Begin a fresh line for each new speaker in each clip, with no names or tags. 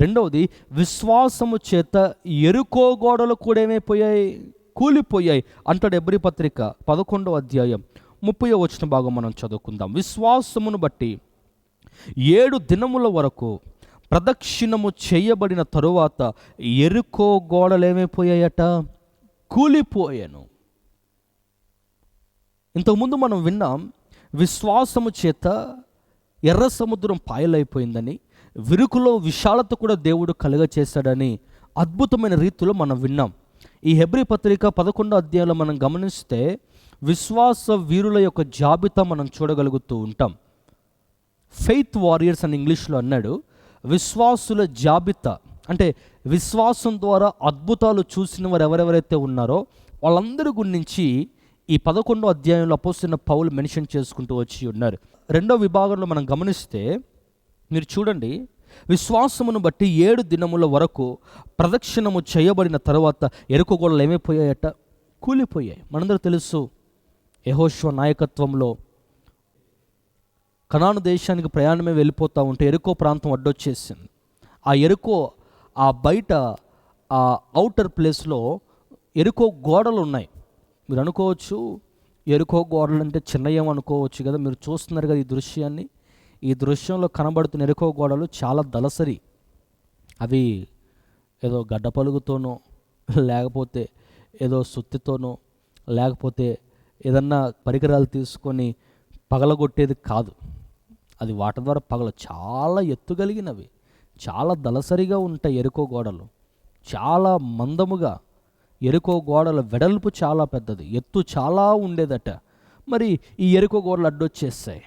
రెండవది, విశ్వాసము చేత ఎరుకో గోడలు కూడా ఏమైపోయాయి, కూలిపోయాయి అంటాడు. హెబ్రీ పత్రిక 11వ అధ్యాయం 30వ వచన భాగం మనం చదువుకుందాం. విశ్వాసమును బట్టి 7 దినముల వరకు ప్రదక్షిణము చేయబడిన తరువాత ఎరుకో గోడలు ఏమైపోయాయట, కూలిపోయాను. ఇంతకుముందు మనం విన్నాం, విశ్వాసము చేత ఎర్ర సముద్రం పాయలైపోయిందని, విరుకులో విశాలత కూడా దేవుడు కలుగచేశాడని అద్భుతమైన రీతిలో మనం విన్నాం. ఈ హెబ్రీ పత్రిక 11వ అధ్యాయంలో మనం గమనిస్తే విశ్వాస వీరుల యొక్క జాబితా మనం చూడగలుగుతూ ఉంటాం. ఫెయిత్ వారియర్స్ అని ఇంగ్లీష్లో అన్నాడు. విశ్వాసుల జాబితా అంటే విశ్వాసం ద్వారా అద్భుతాలు చూసిన వారు ఎవరెవరైతే ఉన్నారో వాళ్ళందరి గురించి ఈ 11వ అధ్యాయంలో అపోస్తలుడైన పౌలు మెన్షన్ చేసుకుంటూ వచ్చి ఉన్నారు. రెండో విభాగంలో మనం గమనిస్తే మీరు చూడండి, విశ్వాసమును బట్టి 7 దినముల వరకు ప్రదక్షిణము చేయబడిన తర్వాత ఎరుకో గోడలు ఏమైపోయాయట, కూలిపోయాయి. మనందరూ తెలుసు, యెహోషువ నాయకత్వంలో కనాను దేశానికి ప్రయాణమే వెళ్ళిపోతూ ఉంటే ఎరుకో ప్రాంతం అడ్డొచ్చేసింది. ఆ ఎరుకో ఆ బయట ఆ అవుటర్ ప్లేస్లో ఎరుకో గోడలు ఉన్నాయి. మీరు అనుకోవచ్చు, ఎరుకో గోడలు అంటే చిన్నయేమో అనుకోవచ్చు కదా. మీరు చూస్తున్నారు కదా ఈ దృశ్యాన్ని. ఈ దృశ్యంలో కనబడుతున్న ఎరుకో గోడలు చాలా దళసరి. అవి ఏదో గడ్డ పలుగుతోనో, లేకపోతే ఏదో సుత్తితోనో, లేకపోతే ఏదన్నా పరికరాలు తీసుకొని పగలగొట్టేది కాదు. అది వాటి ద్వారా చాలా ఎత్తుగలిగినవి, చాలా దళసరిగా ఉంటాయి ఎరుకో గోడలు, చాలా మందముగా. ఎరుకో గోడల వెడల్పు చాలా పెద్దది, ఎత్తు చాలా ఉండేదట. మరి ఈ ఎరుకో గోడలు అడ్డొచ్చేస్తాయి,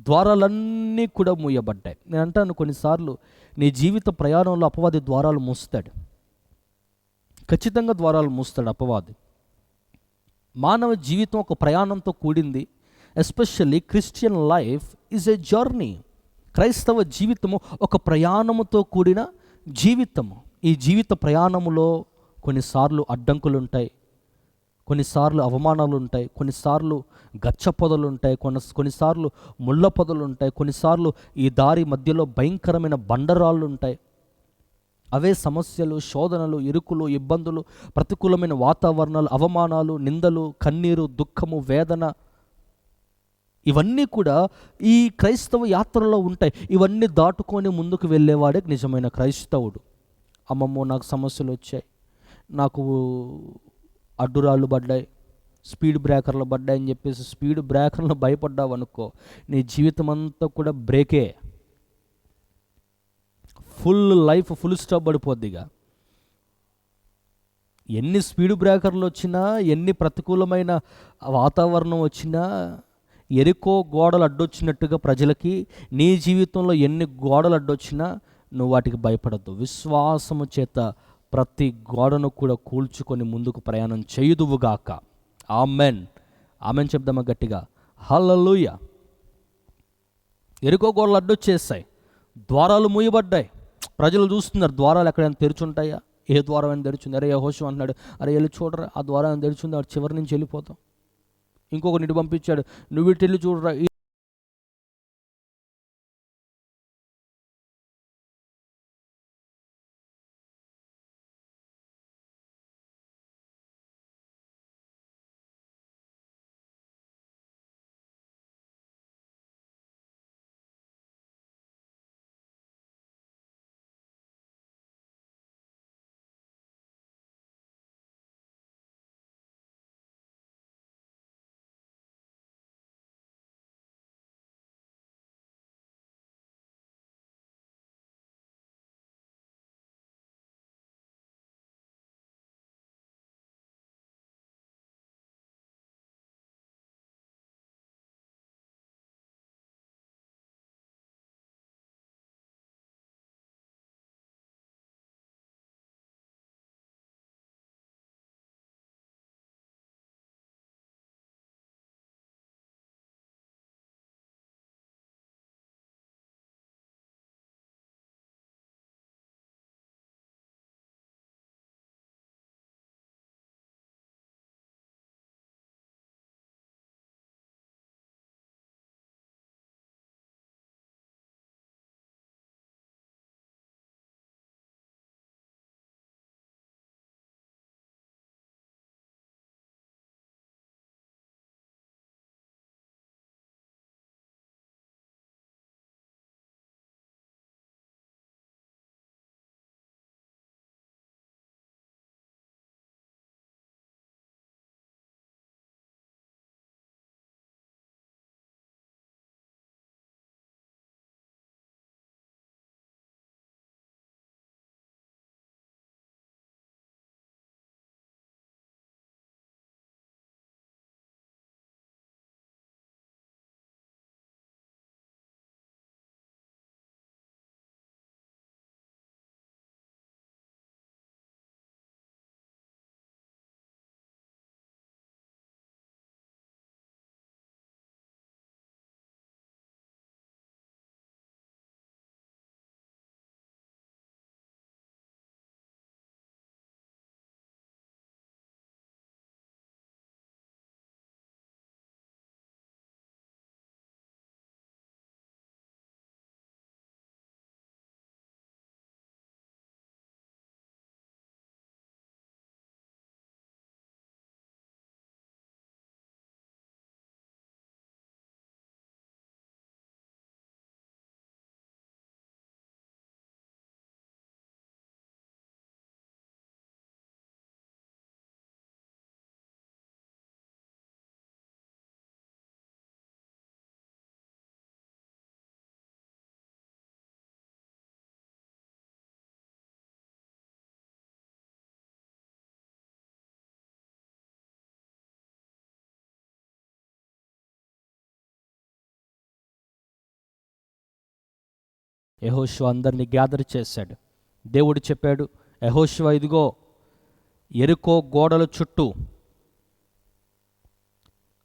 ద్వారాలన్నీ కూడా మూయబడ్డాయి. నేను అంటాను, కొన్నిసార్లు నీ జీవిత ప్రయాణంలో అపవాది ద్వారాలు మూస్తాడు. ఖచ్చితంగా ద్వారాలు మూస్తాడు అపవాది. మానవ జీవితం ఒక ప్రయాణంతో కూడింది. Especially Christian life is a journey. క్రైస్తవ జీవితము ఒక ప్రయాణముతో కూడిన జీవితము. ఈ జీవిత ప్రయాణములో కొన్నిసార్లు అడ్డంకులు ఉంటాయి, కొన్నిసార్లు అవమానాలు ఉంటాయి, కొన్నిసార్లు గచ్చ పొదలు ఉంటాయి, కొన్నిసార్లు ముళ్ళ పొదలు ఉంటాయి, కొన్నిసార్లు ఈ దారి మధ్యలో భయంకరమైన బండరాళ్ళు ఉంటాయి. అవే సమస్యలు, శోధనలు, ఇరుకులు, ఇబ్బందులు, ప్రతికూలమైన వాతావరణాలు, అవమానాలు, నిందలు, కన్నీరు, దుఃఖము, వేదన, ఇవన్నీ కూడా ఈ క్రైస్తవ యాత్రలో ఉంటాయి. ఇవన్నీ దాటుకొని ముందుకు వెళ్ళేవాడే నిజమైన క్రైస్తవుడు. అమ్మమ్మో నాకు సమస్యలు వచ్చాయి, నాకు అడ్డురాళ్ళు పడ్డాయి, స్పీడ్ బ్రేకర్లు పడ్డాయి అని చెప్పేసి స్పీడ్ బ్రేకర్లను భయపడ్డావు అనుకో, నీ జీవితం అంతా కూడా బ్రేకే. Full stop పడిపోద్దిగా. ఎన్ని స్పీడ్ బ్రేకర్లు వచ్చినా, ఎన్ని ప్రతికూలమైన వాతావరణం వచ్చినా, ఎరుకో గోడలు అడ్డొచ్చినట్టుగా ప్రజలకి నీ జీవితంలో ఎన్ని గోడలు అడ్డొచ్చినా నువ్వు వాటికి భయపడద్దు. విశ్వాసము చేత ప్రతి గోడను కూడా కూల్చుకొని ముందుకు ప్రయాణం చేయుదువుగాక. ఆమెన్. ఆమెన్ చెప్దామా గట్టిగా? హల్లెలూయా. ఎరుకో గోడలు అడ్డొచ్చేస్తాయి, ద్వారాలు మూయబడ్డాయి. ప్రజలు చూస్తున్నారు, ద్వారాలు ఎక్కడైనా తెరుచుంటాయా? ఏ ద్వారం అయినా తెరుచుంది? అరే యెహోషువ అన్నాడు, అరే వెళ్ళి చూడరా, ఆ ద్వారం అయినా తెరుచుంది, వాడు చివరి నుంచి వెళ్ళిపోతాం. ఇంకొకటి ఇటు పంపించాడు, నువ్వు ఇటు వెళ్ళి చూడరా, యెహోషువ అందరినీ గ్యాదర్ చేశాడు. దేవుడు చెప్పాడు, యెహోషువ ఇదిగో యెరికో గోడల చుట్టూ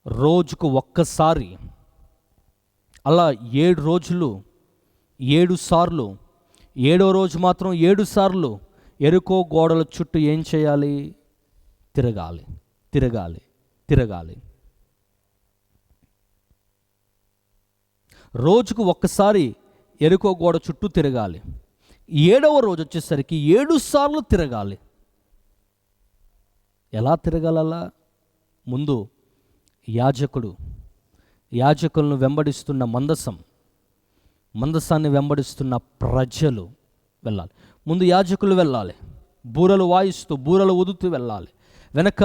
రోజుకు ఒక్కసారి, అలా 7 రోజులు 7 సార్లు, 7వ రోజు మాత్రం 7 సార్లు యెరికో గోడల చుట్టూ ఏం చేయాలి? తిరగాలి, తిరగాలి, తిరగాలి. రోజుకు ఒక్కసారి యెరికో గోడ చుట్టూ తిరగాలి. 7వ రోజు వచ్చేసరికి 7 సార్లు తిరగాలి. ఎలా తిరగాలలా? ముందు యాజకులను వెంబడిస్తున్న మందసాన్ని వెంబడిస్తున్న ప్రజలు వెళ్ళాలి. ముందు యాజకులు వెళ్ళాలి, బూరలు వాయిస్తూ బూరలు ఊదుతూ వెళ్ళాలి. వెనక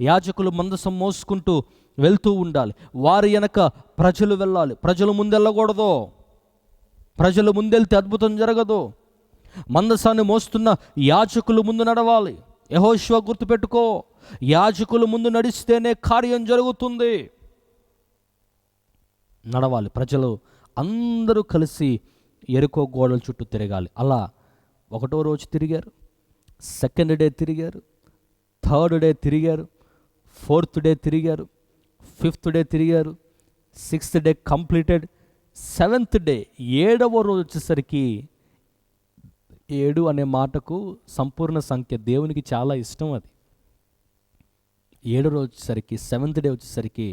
యాజకులు మందసం మోసుకుంటూ వెళ్తూ ఉండాలి. వారి వెనక ప్రజలు వెళ్ళాలి. ప్రజలు ముందెళ్ళకూడదు. ప్రజలు ముందెళ్తే అద్భుతం జరగదు. మందసాన్ని మోస్తున్న యాజకులు ముందు నడవాలి. యెహోషువ గుర్తుపెట్టుకో, యాజకులు ముందు నడిస్తేనే కార్యం జరుగుతుంది. నడవాలి. ప్రజలు అందరూ కలిసి యెరికో గోడల చుట్టూ తిరగాలి. అలా 1వ రోజు తిరిగారు, 2nd డే తిరిగారు, 3rd డే తిరిగారు, 4th డే తిరిగారు, 5th డే తిరిగారు, 6th day completed, 7th day 7వ రోజు వచ్చేసరికి, 7 అనే మాటకు సంపూర్ణ సంఖ్య, దేవునికి చాలా ఇష్టం అది. 7వ రోజు వచ్చేసరికి, 7th డే వచ్చేసరికి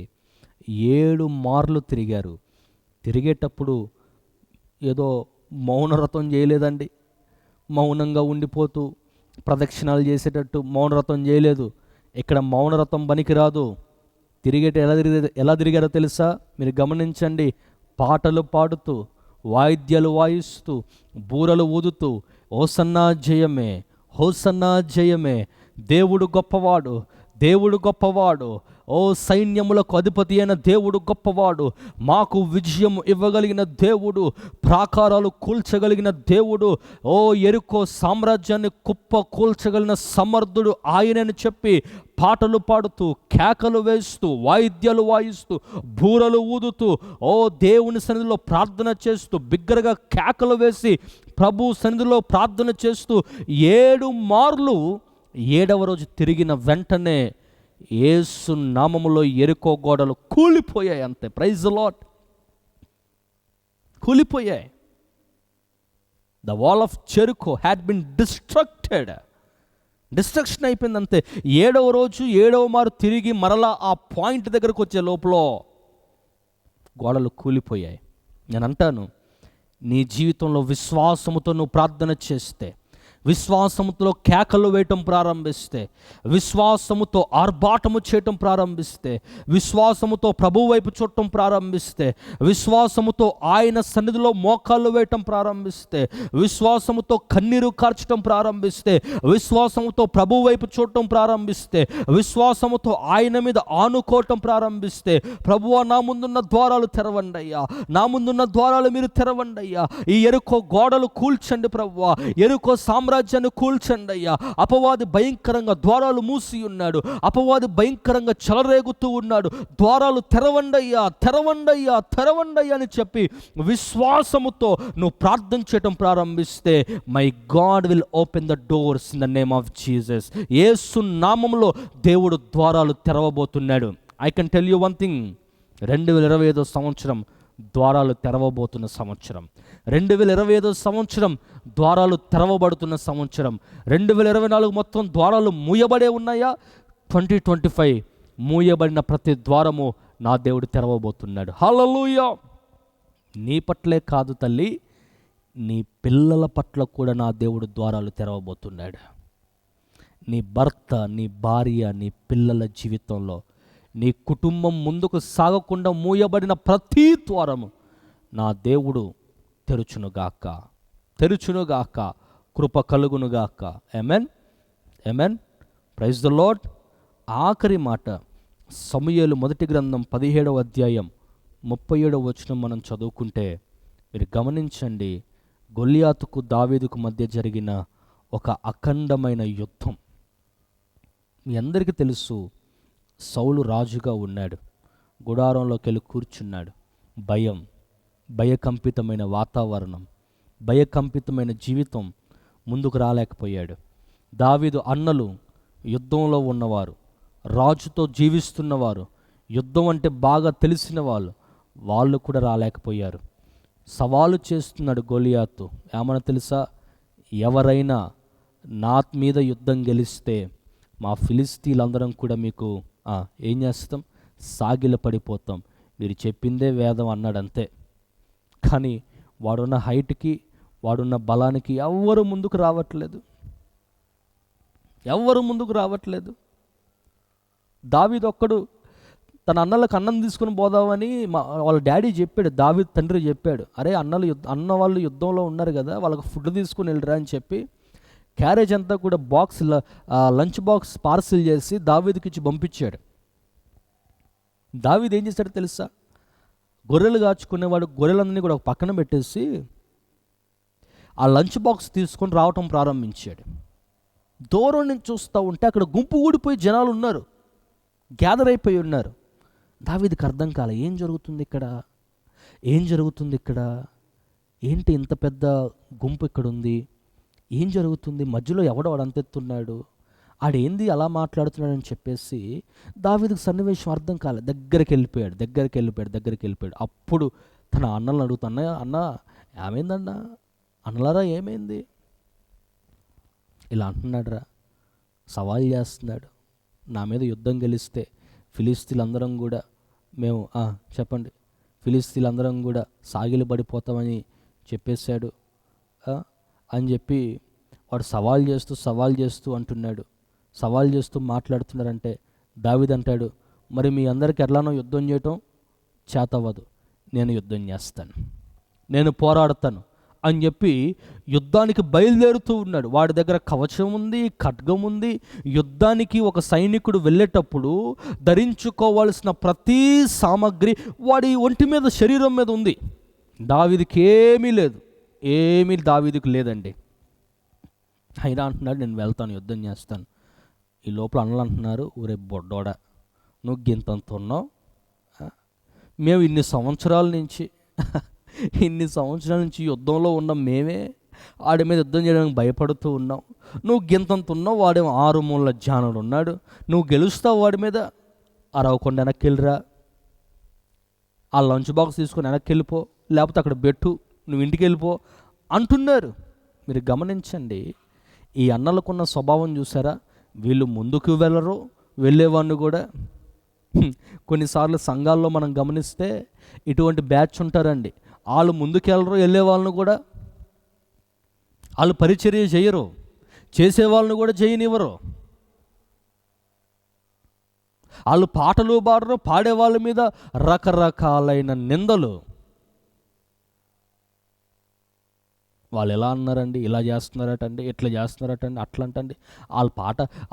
7 మార్లు తిరిగారు. తిరిగేటప్పుడు ఏదో మౌనవ్రతం చేయలేదండి. మౌనంగా ఉండిపోతూ ప్రదక్షిణాలు చేసేటట్టు మౌనవ్రతం చేయలేదు. ఇక్కడ మౌనవ్రతం పనికిరాదు. ఎలా తిరిగారో తెలుసా? మీరు గమనించండి. పాటలు పాడుతూ, వాయిద్యాలు వాయిస్తూ, బూరలు ఊదుతూ, హోసన్నా జయమే, హోసన్నా జయమే, దేవుడు గొప్పవాడు, దేవుడు గొప్పవాడు, ఓ సైన్యములకు అధిపతి అయిన దేవుడు గొప్పవాడు, మాకు విజయం ఇవ్వగలిగిన దేవుడు, ప్రాకారాలు కూల్చగలిగిన దేవుడు, ఓ యెరికో సామ్రాజ్యాన్ని కుప్ప కూల్చగలిగిన సమర్థుడు ఆయనని చెప్పి పాటలు పాడుతూ, కేకలు వేస్తూ, వాయిద్యాలు వాయిస్తూ, బూరలు ఊదుతూ, ఓ దేవుని సన్నిధిలో ప్రార్థన చేస్తూ, బిగ్గరగా కేకలు వేసి ప్రభు సన్నిధిలో ప్రార్థన చేస్తూ 7 మార్లు 7వ రోజు తిరిగిన వెంటనే యేసు నామములో యెరికో గోడలు కూలిపోయాయి. అంతే. Praise the Lord. కూలిపోయాయి. The wall of Jericho had been destruction అయిపోయింది. అంతే. 7వ రోజు 7వ మారు తిరిగి మరలా ఆ పాయింట్ దగ్గరకు వచ్చే లోపల గోడలు కూలిపోయాయి. నేను అంటాను, నీ జీవితంలో విశ్వాసముతో నువ్వు ప్రార్థన చేస్తే, విశ్వాసముతో కేకలు వేయటం ప్రారంభిస్తే, విశ్వాసముతో ఆర్భాటము చేయటం ప్రారంభిస్తే, విశ్వాసముతో ప్రభు వైపు చూడటం ప్రారంభిస్తే, విశ్వాసముతో ఆయన సన్నిధిలో మోకాళ్ళు వేయటం ప్రారంభిస్తే, విశ్వాసముతో కన్నీరు కార్చటం ప్రారంభిస్తే, విశ్వాసముతో ప్రభు వైపు చూడటం ప్రారంభిస్తే, విశ్వాసముతో ఆయన మీద ఆనుకోవటం ప్రారంభిస్తే, ప్రభువా నా ముందున్న ద్వారాలు తెరవండి అయ్యా, నా ముందున్న ద్వారాలు మీరు తెరవండి అయ్యా, ఈ యెరికో గోడలు కూల్చండి ప్రభువా, యెరికో సామ్రాజ్యాన్ని కూల్చండి అయ్యా, అపవాది భయంకరంగా ద్వారాలు మూసి ఉన్నాడు, అపవాది భయంకరంగా చెలరేగుతూ ఉన్నాడు, ద్వారాలు తెరవండయ్యా, తెరవండయ్యా, తెరవండయ్యా అని చెప్పి విశ్వాసముతో నువ్వు ప్రార్థన చేయటం ప్రారంభిస్తే, my God will open the doors in the name of Jesus. Yesu నామములో దేవుడు ద్వారాలు తెరవబోతున్నాడు. I can tell you one thing, 2025 సంవత్సరం ద్వారాలు తెరవబోతున్న సంవత్సరం. 2025 సంవత్సరం ద్వారాలు తెరవబడుతున్న సంవత్సరం. 2024 మొత్తం ద్వారాలు మూయబడే ఉన్నాయా? 2025 మూయబడిన ప్రతి ద్వారము నా దేవుడు తెరవబోతున్నాడు. హల్లెలూయా. నీ పట్లే కాదు తల్లి, నీ పిల్లల పట్ల కూడా నా దేవుడు ద్వారాలు తెరవబోతున్నాడు. నీ భర్త, నీ భార్య, నీ పిల్లల జీవితంలో, నీ కుటుంబం ముందుకు సాగకుండా మూయబడిన ప్రతి ద్వారము నా దేవుడు తెరుచునుగాక, తెరుచునుగాక, కృప కలుగునుగాక. ఆమేన్, ఆమేన్. Praise the Lord. ఆఖరి మాట సమూయేలు మొదటి గ్రంథం 17వ అధ్యాయం 37వ వచనం మనం చదువుకుంటే మీరు గమనించండి, గొల్లియాతుకు దావీదుకు మధ్య జరిగిన ఒక అఖండమైన యుద్ధం. మీ అందరికీ తెలుసు, సౌలు రాజుగా ఉన్నాడు, గుడారంలోకి వెళ్ళి కూర్చున్నాడు. భయకంపితమైన వాతావరణం, భయకంపితమైన జీవితం ముందుకు రాలేకపోయాడు. దావీదు అన్నలు యుద్ధంలో ఉన్నవారు, రాజుతో జీవిస్తున్నవారు, యుద్ధం అంటే బాగా తెలిసిన వాళ్ళు కూడా రాలేకపోయారు. సవాలు చేస్తున్నాడు గొలియాతు. ఏమన్నా తెలుసా? ఎవరైనా నా మీద యుద్ధం గెలిస్తే మా ఫిలిస్తీన్లందరం కూడా మీకు ఏం చేస్తాం? సాగిల పడిపోతాం. మీరు చెప్పిందే వేదం అన్నాడు అంతే. కానీ వాడున్న హైట్కి, వాడున్న బలానికి ఎవ్వరు ముందుకు రావట్లేదు. దావీదు ఒక్కడు తన అన్నలకు అన్నం తీసుకుని పోదామని వాళ్ళ డాడీ చెప్పాడు, దావీదు తండ్రి చెప్పాడు, అరే అన్న వాళ్ళు యుద్ధంలో ఉన్నారు కదా, వాళ్ళకి ఫుడ్ తీసుకుని వెళ్ళరా అని చెప్పి క్యారేజ్ అంతా కూడా లంచ్ బాక్స్ పార్సిల్ చేసి దావీదుకి ఇచ్చి పంపించాడు. దావీదు ఏం చేశాడో తెలుసా? గొర్రెలు కాచుకునేవాడు గొర్రెలందరినీ కూడా ఒక పక్కన పెట్టేసి ఆ లంచ్ బాక్స్ తీసుకొని రావటం ప్రారంభించాడు. దూరం నుంచి చూస్తూ ఉంటే అక్కడ గుంపు ఊడిపోయి జనాలు ఉన్నారు, గ్యాదర్ అయిపోయి ఉన్నారు. దావీదుకి అర్థం కాలే, ఏం జరుగుతుంది ఇక్కడ, ఏంటి ఇంత పెద్ద గుంపు ఇక్కడ ఉంది, ఏం జరుగుతుంది, మధ్యలో ఎవడో అంతెత్తున్నాడు, ఆడేంది అలా మాట్లాడుతున్నాడని చెప్పేసి దావీదుకు సన్నివేశం అర్థం కాలే. దగ్గరికి వెళ్ళిపోయాడు. అప్పుడు తన అన్నలను అడుగుతున్నా, అన్న ఏమైందన్నా, అన్నలారా ఏమైంది? ఇలా అంటున్నాడురా, సవాల్ చేస్తున్నాడు, నా మీద యుద్ధం గెలిస్తే ఫిలిస్తీన్లందరం కూడా మేము చెప్పండి, ఫిలిస్తీన్లందరం కూడా సాగిలి పడిపోతామని చెప్పేశాడు అని చెప్పి వాడు సవాల్ చేస్తూ అంటున్నాడు. సవాల్ చేస్తూ మాట్లాడుతున్నారంటే దావీదు అంటాడు, మరి మీ అందరికి ఎట్లానో యుద్ధం చేయటం చేతవ్వదు, నేను యుద్ధం చేస్తాను, నేను పోరాడతాను అని చెప్పి యుద్ధానికి బయలుదేరుతూ ఉన్నాడు. వాడి దగ్గర కవచం ఉంది, ఖడ్గం ఉంది. యుద్ధానికి ఒక సైనికుడు వెళ్ళేటప్పుడు ధరించుకోవాల్సిన ప్రతి సామగ్రి వాడి ఒంటి మీద, శరీరం మీద ఉంది. దావీదుకి ఏమీ దావీదుకు లేదండి. అయినా అంటున్నాడు, నేను వెళ్తాను, యుద్ధం చేస్తాను. ఈ లోపల అన్నలు అంటున్నారు, ఊరే బొడ్డోడ, నువ్వు గింతంత ఉన్నావు, మేము ఇన్ని సంవత్సరాల నుంచి యుద్ధంలో ఉన్నాం, మేమే వాడి మీద యుద్ధం చేయడానికి భయపడుతూ ఉన్నాం. నువ్వు గింతంత ఉన్నావు, వాడేమో 6 మూల జానుడు ఉన్నాడు, నువ్వు గెలుస్తావు వాడి మీద, అరవకుండా వెనక్కి వెళ్ళిరా, ఆ లంచ్ బాక్స్ తీసుకొని వెనక్కి వెళ్ళిపో, లేకపోతే అక్కడ పెట్టు, నువ్వు ఇంటికి వెళ్ళిపో అంటున్నారు. మీరు గమనించండి, ఈ అన్నలకున్న స్వభావం చూసారా? వీళ్ళు ముందుకు వెళ్ళరు, వెళ్ళేవాడిని కూడా. కొన్నిసార్లు సంఘాల్లో మనం గమనిస్తే ఇటువంటి బ్యాచ్ ఉంటారండి, వాళ్ళు ముందుకెళ్ళరు, వెళ్ళే వాళ్ళను కూడా వాళ్ళు పరిచర్య చేయరు, చేసే వాళ్ళను కూడా చేయనివ్వరు. వాళ్ళు పాటలు పాడరు, పాడే వాళ్ళ మీద రకరకాలైన నిందలు. వాళ్ళు ఎలా అన్నారండి, ఇలా చేస్తున్నారటండి, ఇట్లా చేస్తున్నారటండి, అట్లా అంటండి.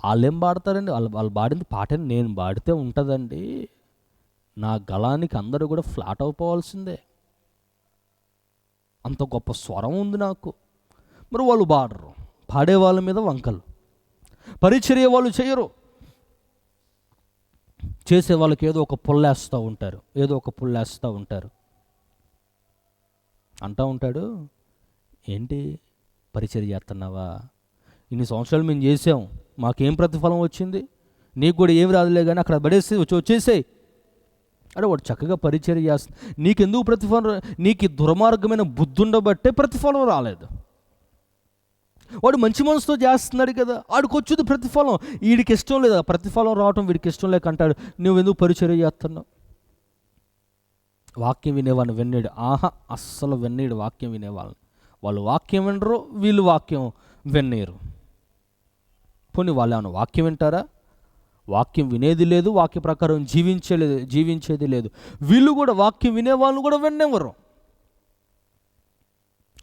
వాళ్ళేం పాడతారండి, వాళ్ళు పాడింది పాటని నేను పాడితే ఉంటుందండి, నా గళానికి అందరూ కూడా ఫ్లాట్ అయిపోవాల్సిందే, అంత గొప్ప స్వరం ఉంది నాకు. మరి వాళ్ళు పాడరు, పాడే వాళ్ళ మీద వంకలు, పరిచర్య వాళ్ళు చేయరు, చేసే వాళ్ళకి ఏదో ఒక పుల్లేస్తూ ఉంటారు. అంటూ ఉంటాడు, ఏంటి పరిచర్య చేస్తున్నావా, ఇన్ని సంవత్సరాలు మేము చేసాం, మాకేం ప్రతిఫలం వచ్చింది, నీకు కూడా ఏమి రాదులే కానీ అక్కడ పడేసి వచ్చేసేయి. అరే వాడు చక్కగా పరిచర్య చేస్తా, నీకెందుకు ప్రతిఫలం? నీకు దుర్మార్గమైన బుద్ధి ఉండబట్టే ప్రతిఫలం రాలేదు. వాడు మంచి మనసుతో చేస్తున్నాడు కదా, వాడికి వచ్చేది ప్రతిఫలం. వీడికి ఇష్టం లేదా ప్రతిఫలం రావటం, వీడికి ఇష్టం లేక అంటాడు, నువ్వెందుకు పరిచర్య చేస్తున్నావు? వాక్యం వినేవాడిని విన్నాడు, అస్సలు విన్నాడు వాక్యం వినేవాళ్ళని. వాళ్ళు వాక్యం వినరు, వీళ్ళు వాక్యం వినేరు. పోనీ వాళ్ళు ఏమన్నా వాక్యం వింటారా? వాక్యం వినేది లేదు, వాక్య ప్రకారం జీవించేది లేదు. వీళ్ళు కూడా వాక్యం వినే వాళ్ళని కూడా వినేవారు.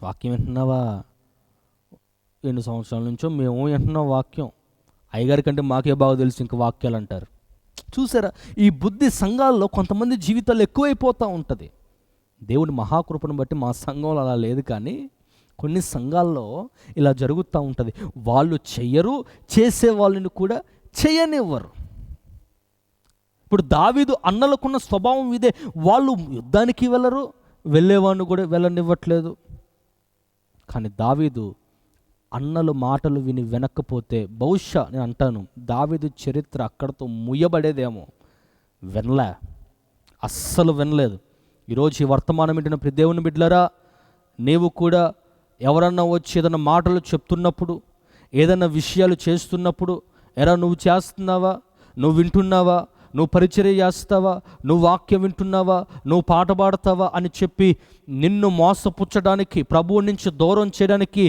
వాక్యం వింటున్నావా? ఎన్ని సంవత్సరాల నుంచో మేము వింటున్నాం వాక్యం, అయ్యగారి కంటే మాకే బాగా తెలుసు ఇంక వాక్యాలు అంటారు. చూసారా, ఈ బుద్ధి సంఘాల్లో కొంతమంది జీవితాలు ఎక్కువైపోతూ ఉంటుంది. దేవుడి మహాకృపను బట్టి మా సంఘంలో అలా లేదు, కానీ కొన్ని సంఘాల్లో ఇలా జరుగుతూ ఉంటుంది. వాళ్ళు చెయ్యరు, చేసే వాళ్ళని కూడా చేయనివ్వరు. ఇప్పుడు దావీదు అన్నలకున్న స్వభావం ఇదే, వాళ్ళు యుద్ధానికి వెళ్ళరు, వెళ్ళేవాడిని కూడా వెళ్ళనివ్వట్లేదు. కానీ దావీదు అన్నలు మాటలు విని వెనక్కపోతే బహుశా నేను అంటాను దావీదు చరిత్ర అక్కడతో ముయ్యబడేదేమో. వినలే, అస్సలు వినలేదు. ఈరోజు ఈ వర్తమానం వింటున్న ప్రతి దేవుని బిడ్డలారా, నీవు కూడా ఎవరన్నా వచ్చి ఏదైనా మాటలు చెప్తున్నప్పుడు, ఏదైనా విషయాలు చేస్తున్నప్పుడు, ఎరా నువ్వు చేస్తున్నావా, నువ్వు వింటున్నావా, నువ్వు పరిచర్య చేస్తావా, నువ్వు వాక్యం వింటున్నావా, నువ్వు పాట పాడతావా అని చెప్పి నిన్ను మోసపుచ్చడానికి, ప్రభువు నుంచి దూరం చేయడానికి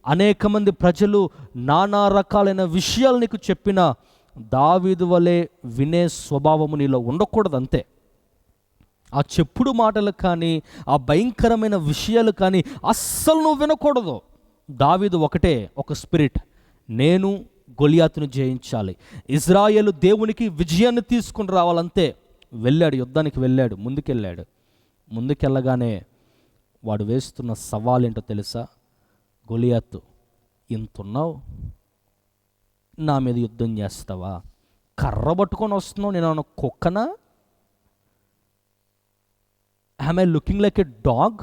అనేక మంది ప్రజలు నానా రకాలైన విషయాలు నీకు చెప్పిన దావీదు వలె వినే స్వభావము నీలో ఉండకూడదు. అంతే. ఆ చెప్పుడు మాటలు కానీ, ఆ భయంకరమైన విషయాలు కానీ అస్సలు నువ్వు వినకూడదు. దావీదు ఒకటే ఒక స్పిరిట్, నేను గొలియాతును జయించాలి, ఇజ్రాయేలు దేవునికి విజయాన్ని తీసుకుని రావాలంతే. వెళ్ళాడు, యుద్ధానికి వెళ్ళాడు, ముందుకెళ్ళగానే వాడు వేస్తున్న సవాల్ ఏంటో తెలుసా? గొలియాతు, ఇంతున్నావు, నా మీద యుద్ధం చేస్తావా? కర్ర పట్టుకొని వస్తున్నావు, నేను ఏమన్నా కుక్కనా? I looking like a dog?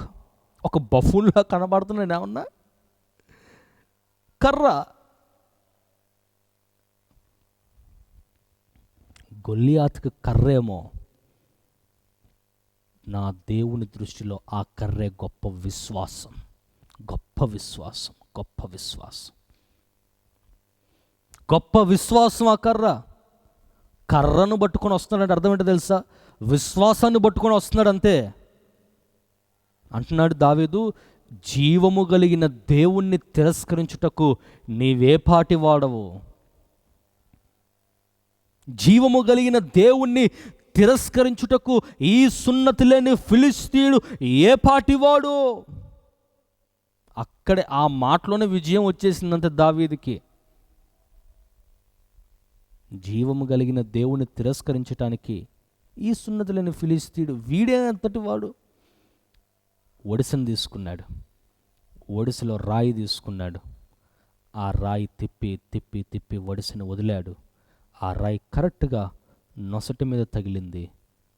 ఒక బఫూన్లా కనబడుతున్నాను ఏమన్నా? కర్ర. గొలియాతుకి కర్రేమో, నా దేవుని దృష్టిలో ఆ కర్రే గొప్ప విశ్వాసం, గొప్ప విశ్వాసం, గొప్ప విశ్వాసం, గొప్ప విశ్వాసం. ఆ కర్రను పట్టుకొని వస్తున్నాడంటే అర్థం ఏంటో తెలుసా? విశ్వాసాన్ని పట్టుకొని వస్తున్నాడు అంతే. అంటున్నాడు దావీదు, జీవము కలిగిన దేవుణ్ణి తిరస్కరించుటకు నీవేపాటి వాడవు? జీవము కలిగిన దేవుణ్ణి తిరస్కరించుటకు ఈ సున్నతి లేని ఫిలిస్తీయుడు ఏ పాటివాడు? అక్కడే ఆ మాటలోనే విజయం వచ్చేసిందంటే దావీదుకి. జీవము కలిగిన దేవుని తిరస్కరించటానికి ఈ సున్నతి లేని ఫిలిస్తీయుడు వీడే అంతటి వాడు? ఒడిసెను తీసుకున్నాడు, ఒడిసెలో రాయి తీసుకున్నాడు, ఆ రాయి తిప్పి తిప్పి తిప్పి ఒడిసెను వదిలాడు. ఆ రాయి కరెక్ట్గా నొసటి మీద తగిలింది,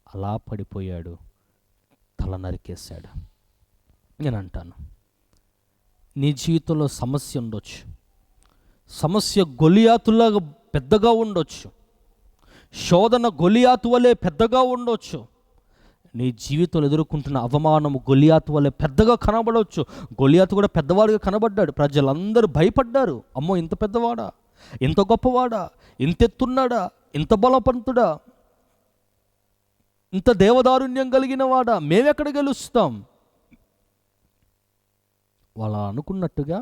అలా పడిపోయాడు, తల నరికేశాడు. నేను అంటాను, నీ జీవితంలో సమస్య ఉండొచ్చు, సమస్య గొలియాతులాగా పెద్దగా ఉండొచ్చు, శోధన గొలియాతు వలె పెద్దగా ఉండొచ్చు, నీ జీవితంలో ఎదుర్కొంటున్న అవమానము గొలియాతు వలె పెద్దగా కనబడవచ్చు. గొలియాతు కూడా పెద్దవాడిగా కనబడ్డాడు, ప్రజలందరూ భయపడ్డారు. అమ్మో, ఇంత పెద్దవాడా, ఇంత గొప్పవాడా, ఇంత ఎత్తున్నాడా, ఇంత బలవంతుడా, ఇంత దేవదారుణ్యం కలిగిన వాడా, మేమెక్కడ గెలుస్తాం? వాళ్ళు అనుకున్నట్టుగా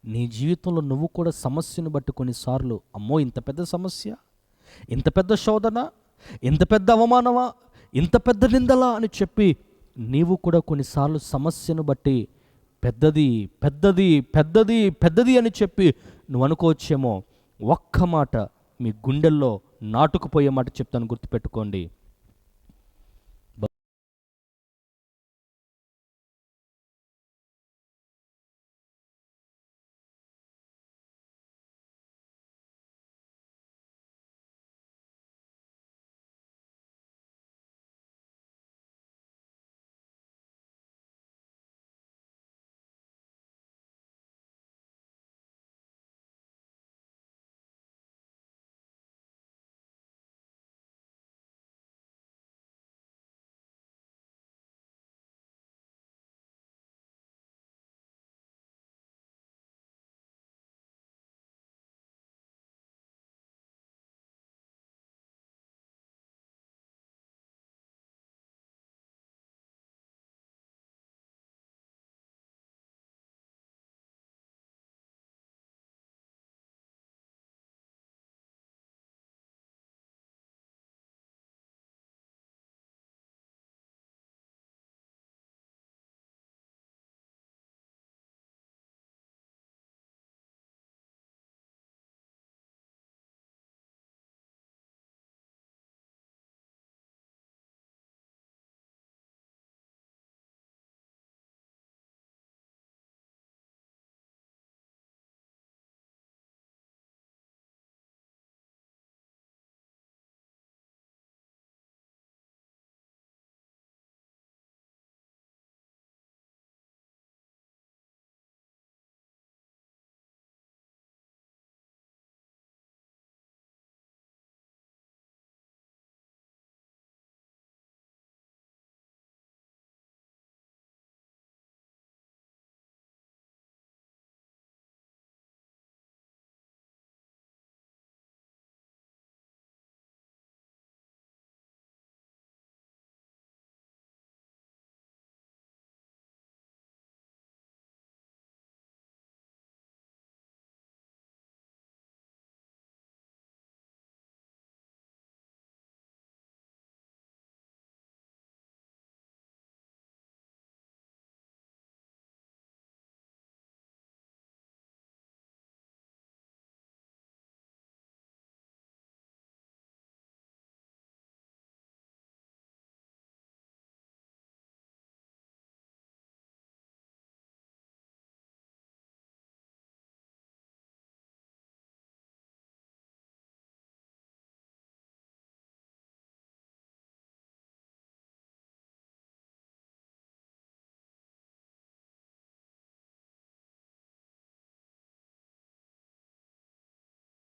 నీ జీవితంలో నువ్వు కూడా సమస్యను బట్టి కొన్నిసార్లు, అమ్మో ఇంత పెద్ద సమస్య, ఇంత పెద్ద శోధన, ఇంత పెద్ద అవమానమా, ఇంత పెద్ద నిందలా అని చెప్పి నీవు కూడా కొన్నిసార్లు సమస్యను బట్టి పెద్దది పెద్దది పెద్దది పెద్దది అని చెప్పి నువ్వు అనుకోవచ్చేమో. ఒక్క మాట మీ గుండెల్లో నాటుకుపోయే మాట చెప్తాను, గుర్తుపెట్టుకోండి.